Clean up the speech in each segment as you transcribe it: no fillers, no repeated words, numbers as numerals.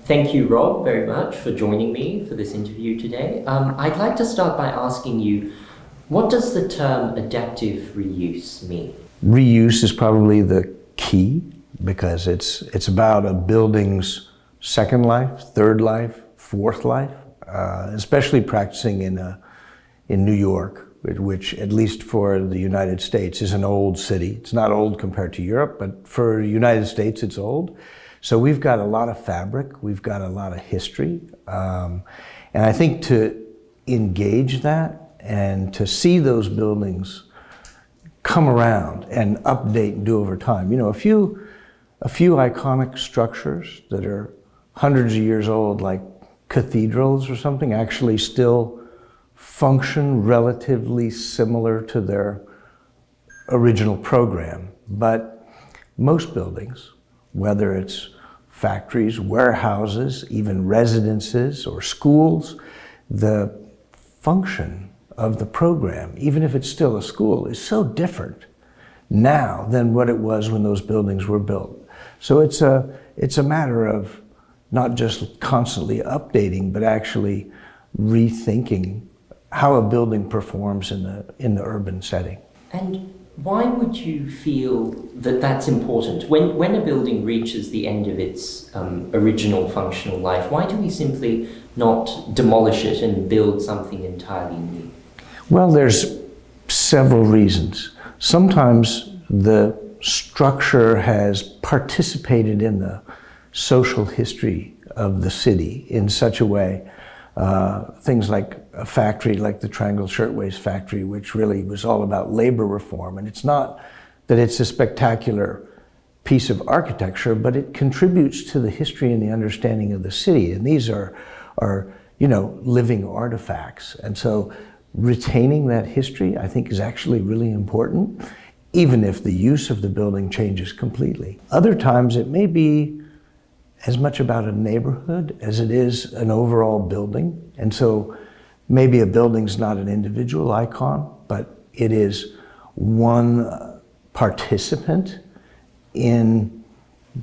Thank you, Rob, very much for joining me for this interview today. I'd like to start by asking you, what does the term adaptive reuse mean? Reuse is probably the key because it's about a building's second life, third life, fourth life, especially practicing in New York, which at least for the United States is an old city. It's not old compared to Europe, but for the United States it's old. So we've got a lot of fabric, we've got a lot of history. And I think to engage that and to see those buildings come around and update and do over time. You know, a few iconic structures that are hundreds of years old, like cathedrals or something, actually still function relatively similar to their original program. But most buildings, whether it's factories, warehouses, even residences or schools, the function of the program, even if it's still a school, is so different now than what it was when those buildings were built. So it's a matter of not just constantly updating, but actually rethinking how a building performs in the urban setting. And why would you feel that that's important? When a building reaches the end of its original functional life, why do we simply not demolish it and build something entirely new? Well, there's several reasons. Sometimes the structure has participated in the social history of the city in such a way, things like a factory like the Triangle Shirtwaist Factory, which really was all about labor reform. And it's not that it's a spectacular piece of architecture, but it contributes to the history and the understanding of the city. And these are living artifacts. And so retaining that history, I think, is actually really important, even if the use of the building changes completely. Other times it may be as much about a neighborhood as it is an overall building. And so maybe a building's not an individual icon, but it is one participant in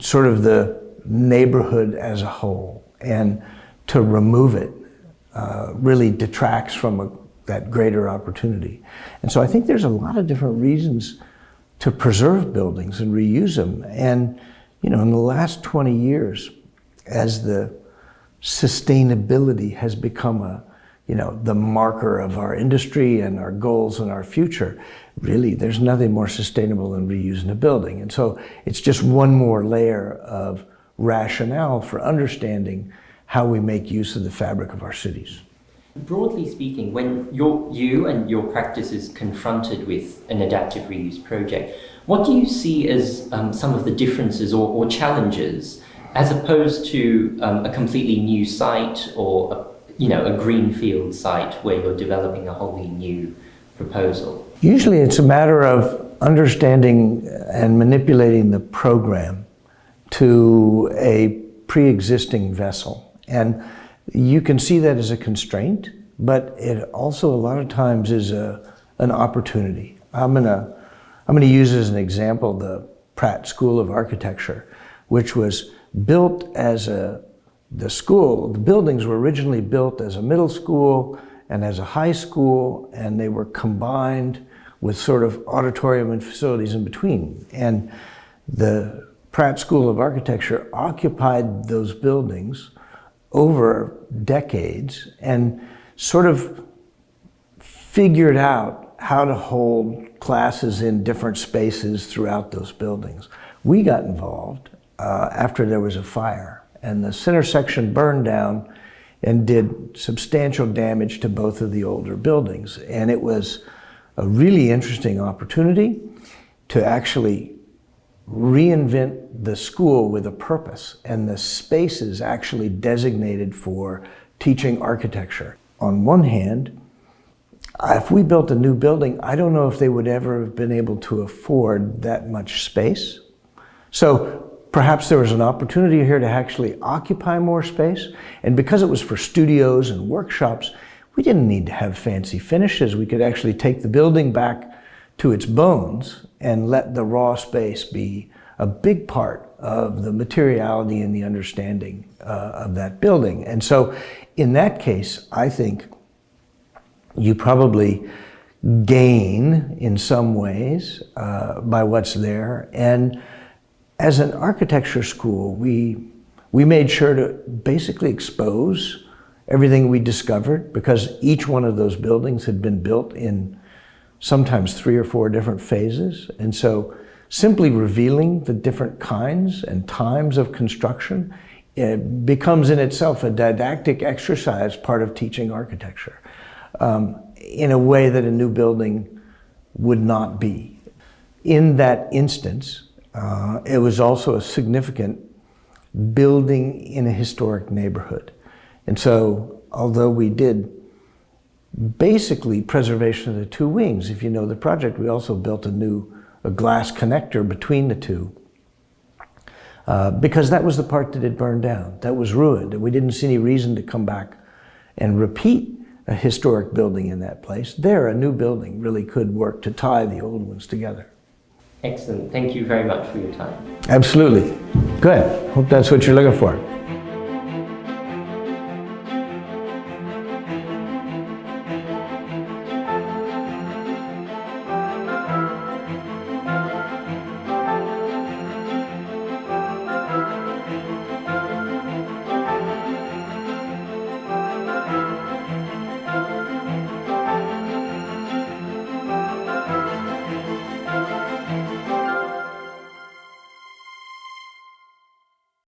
sort of the neighborhood as a whole. And to remove it really detracts from that greater opportunity. And so I think there's a lot of different reasons to preserve buildings and reuse them. And in the last 20 years, as the sustainability has become the marker of our industry and our goals and our future, really, there's nothing more sustainable than reusing a building. And so it's just one more layer of rationale for understanding how we make use of the fabric of our cities. Broadly speaking, when you and your practice is confronted with an adaptive reuse project, what do you see as some of the differences or challenges as opposed to a completely new site or a greenfield site where you're developing a wholly new proposal? Usually it's a matter of understanding and manipulating the program to a pre-existing vessel. And you can see that as a constraint, but it also a lot of times is an opportunity. I'm gonna use as an example the Pratt School of Architecture, which was built as the school. The buildings were originally built as a middle school and as a high school, and they were combined with sort of auditorium and facilities in between. And the Pratt School of Architecture occupied those buildings over decades and sort of figured out how to hold classes in different spaces throughout those buildings. We got involved after there was a fire, and the center section burned down and did substantial damage to both of the older buildings. And it was a really interesting opportunity to actually reinvent the school with a purpose, and the spaces actually designated for teaching architecture. On one hand, if we built a new building, I don't know if they would ever have been able to afford that much space. So perhaps there was an opportunity here to actually occupy more space. And because it was for studios and workshops, we didn't need to have fancy finishes. We could actually take the building back to its bones and let the raw space be a big part of the materiality and the understanding of that building. And so in that case, I think you probably gain in some ways by what's there. And as an architecture school, we made sure to basically expose everything we discovered, because each one of those buildings had been built in sometimes 3 or 4 different phases. And so simply revealing the different kinds and times of construction becomes in itself a didactic exercise, part of teaching architecture, in a way that a new building would not be. In that instance, it was also a significant building in a historic neighborhood. And so, although we did basically preservation of the 2 wings, if you know the project, we also built a glass connector between the 2, because that was the part that had burned down, that was ruined, and we didn't see any reason to come back and repeat a historic building in that place. There, a new building really could work to tie the old ones together. Excellent. Thank you very much for your time. Absolutely. Good. Hope that's what you're looking for.